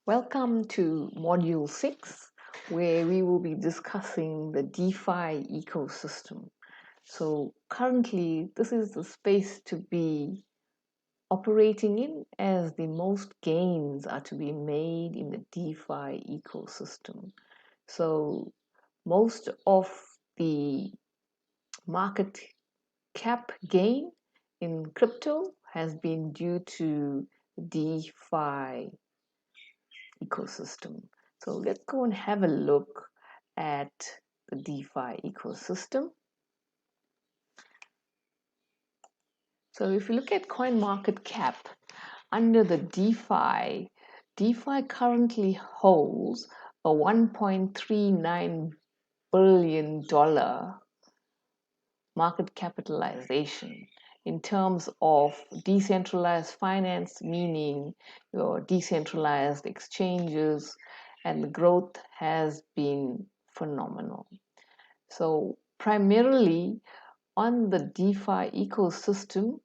Welcome to Module 6, where we will be discussing the DeFi ecosystem. So currently, this is the space to be operating in, as the most gains are to be made in the DeFi ecosystem. So most of the market cap gain in crypto has been due to DeFi ecosystem. So let's go and have a look at the DeFi ecosystem. So if you look at CoinMarketCap under the DeFi currently holds a $1.39 billion market capitalization in terms of decentralized finance, meaning your decentralized exchanges, and the growth has been phenomenal. So primarily on the DeFi ecosystem,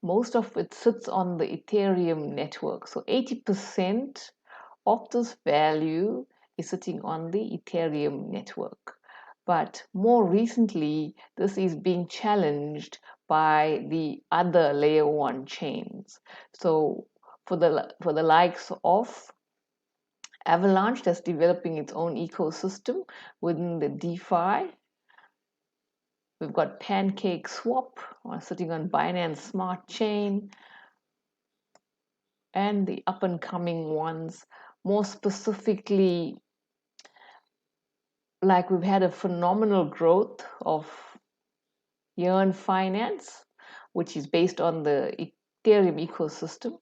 most of it sits on the Ethereum network. So 80% of this value is sitting on the Ethereum network. But more recently, this is being challenged by the other layer 1 chains. So for the likes of Avalanche, that's developing its own ecosystem within the DeFi. We've got Pancake Swap sitting on Binance Smart Chain, and the up and coming ones, more specifically, like we've had a phenomenal growth of Yearn Finance, which is based on the Ethereum ecosystem,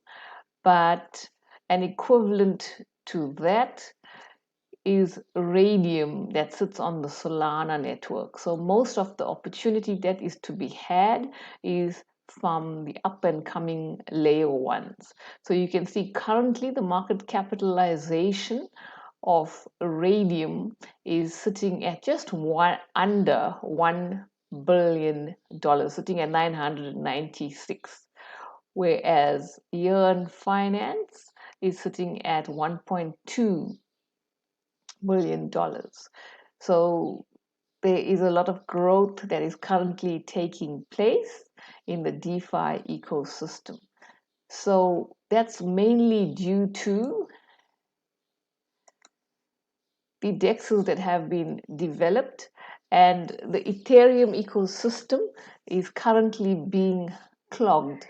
but an equivalent to that is Radium that sits on the Solana network. So most of the opportunity that is to be had is from the up and coming layer ones. So you can see currently the market capitalization of Radium is sitting at just under $1 billion, sitting at 996, whereas Yearn Finance is sitting at $1.2 billion. So there is a lot of growth that is currently taking place in the DeFi ecosystem. So that's mainly due to the DEXs that have been developed, and the Ethereum ecosystem is currently being clogged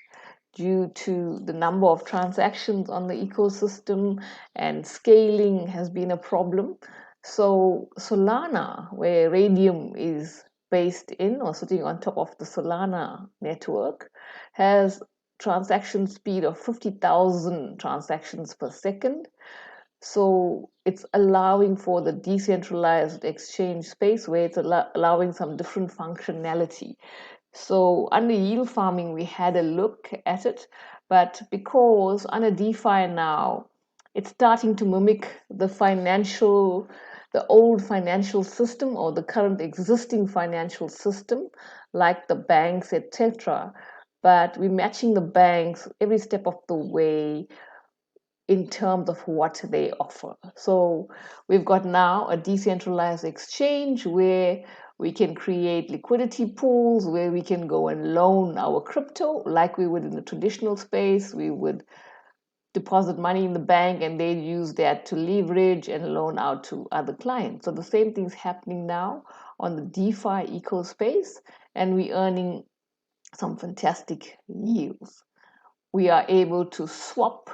due to the number of transactions on the ecosystem, and scaling has been a problem. So Solana, where Radium is based in or sitting on top of the Solana network, has transaction speed of 50,000 transactions per second. So it's allowing for the decentralized exchange space where it's allowing some different functionality. So under yield farming, we had a look at it, but because under DeFi now, it's starting to mimic the old financial system or the current existing financial system, like the banks, etc. But we're matching the banks every step of the way in terms of what they offer. So we've got now a decentralized exchange where we can create liquidity pools, where we can go and loan our crypto like we would in the traditional space. We would deposit money in the bank and they'd use that to leverage and loan out to other clients. So the same thing's happening now on the DeFi eco space, and we're earning some fantastic yields. We are able to swap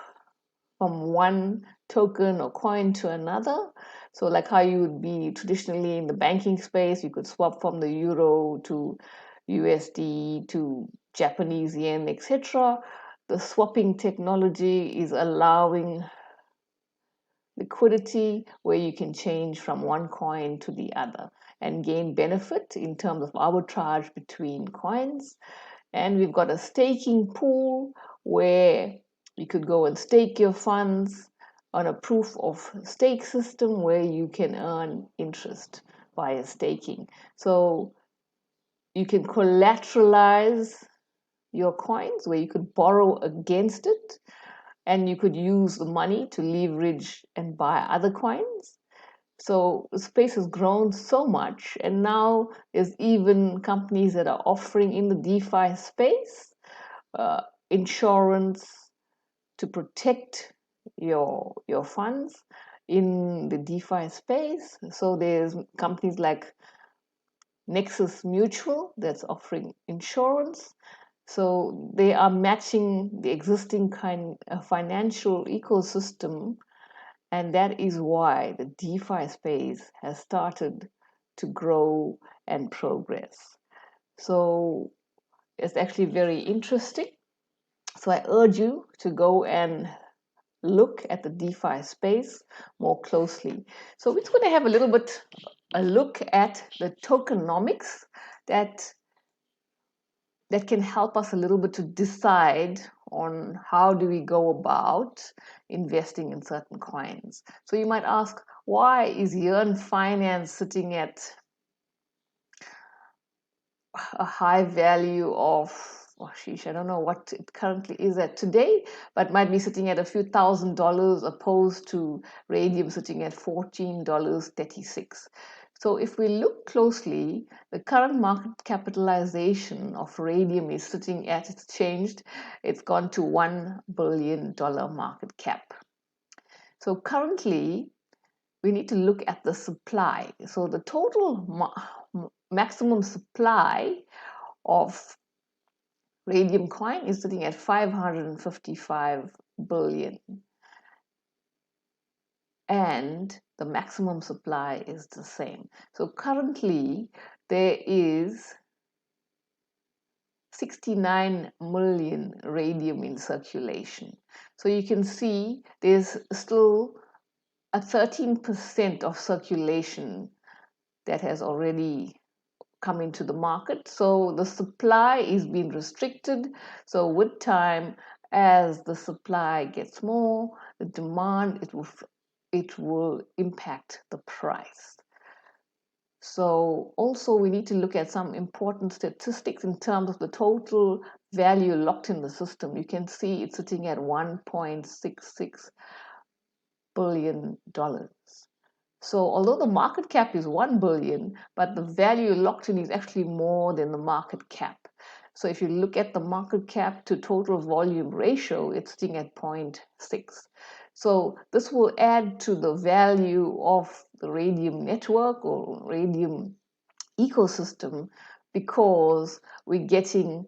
from one token or coin to another. So like how you would be traditionally in the banking space, you could swap from the euro to USD to Japanese yen, etc. The swapping technology is allowing liquidity where you can change from one coin to the other and gain benefit in terms of arbitrage between coins. And we've got a staking pool where you could go and stake your funds on a proof of stake system where you can earn interest via staking. So you can collateralize your coins where you could borrow against it. and you could use the money to leverage and buy other coins. So the space has grown so much, and now there's even companies that are offering in the DeFi space uh, insurance to protect your funds in the DeFi space. So there's companies like Nexus Mutual that's offering insurance. So they are matching the existing kind of financial ecosystem, and that is why the DeFi space has started to grow and progress. So it's actually very interesting. So I urge you to go and look at the DeFi space more closely. So we're going to have a little bit a look at the tokenomics that that can help us a little bit to decide on how do we go about investing in certain coins. So you might ask, why is Yearn Finance sitting at a high value of, oh sheesh, I don't know what it currently is at today, but might be sitting at a few $1,000 opposed to Radium sitting at $14.36. So if we look closely, the current market capitalization of Radium is sitting at, it's changed, it's gone to $1 billion market cap. So currently, we need to look at the supply. So the total maximum supply of Radium coin is sitting at 555 billion. And the maximum supply is the same. So currently there is 69 million radium in circulation. So you can see there's still a 13% of circulation that has already come into the market. So the supply is being restricted. So with time, as the supply gets more, the demand, it will impact the price. So also we need to look at some important statistics in terms of the total value locked in the system. You can see it's sitting at $1.66 billion. So although the market cap is 1 billion, but the value locked in is actually more than the market cap. So if you look at the market cap to total volume ratio, it's sitting at 0.6. So this will add to the value of the Radium network or Radium ecosystem, because we're getting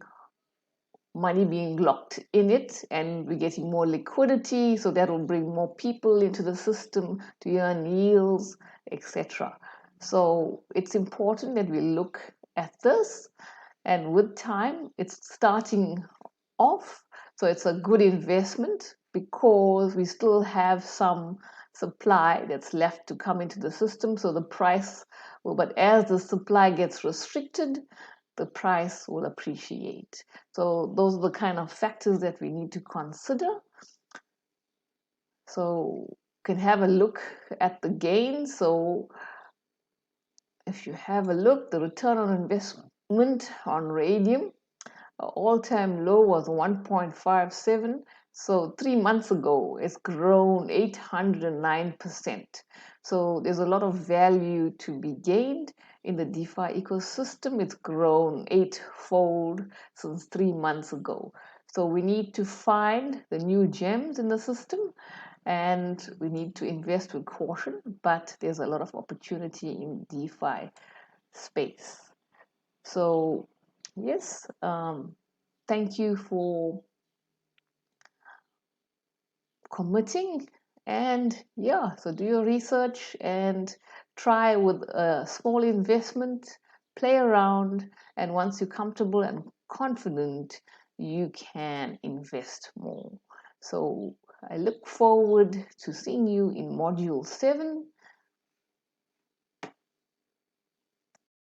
money being locked in it and we're getting more liquidity, so that will bring more people into the system to earn yields, etc. So it's important that we look at this, and with time it's starting off, so it's a good investment because we still have some supply that's left to come into the system. So the price will, but as the supply gets restricted, the price will appreciate. So those are the kind of factors that we need to consider. So you can have a look at the gains. So if you have a look, the return on investment on Radium, all-time low was 1.57. So 3 months ago, it's grown 809%. So there's a lot of value to be gained in the DeFi ecosystem. It's grown 8-fold since 3 months ago. So we need to find the new gems in the system, and we need to invest with caution, but there's a lot of opportunity in DeFi space. So yes, thank you for committing, and yeah, so do your research and try with a small investment, play around, and once you're comfortable and confident, you can invest more. So I look forward to seeing you in module 7,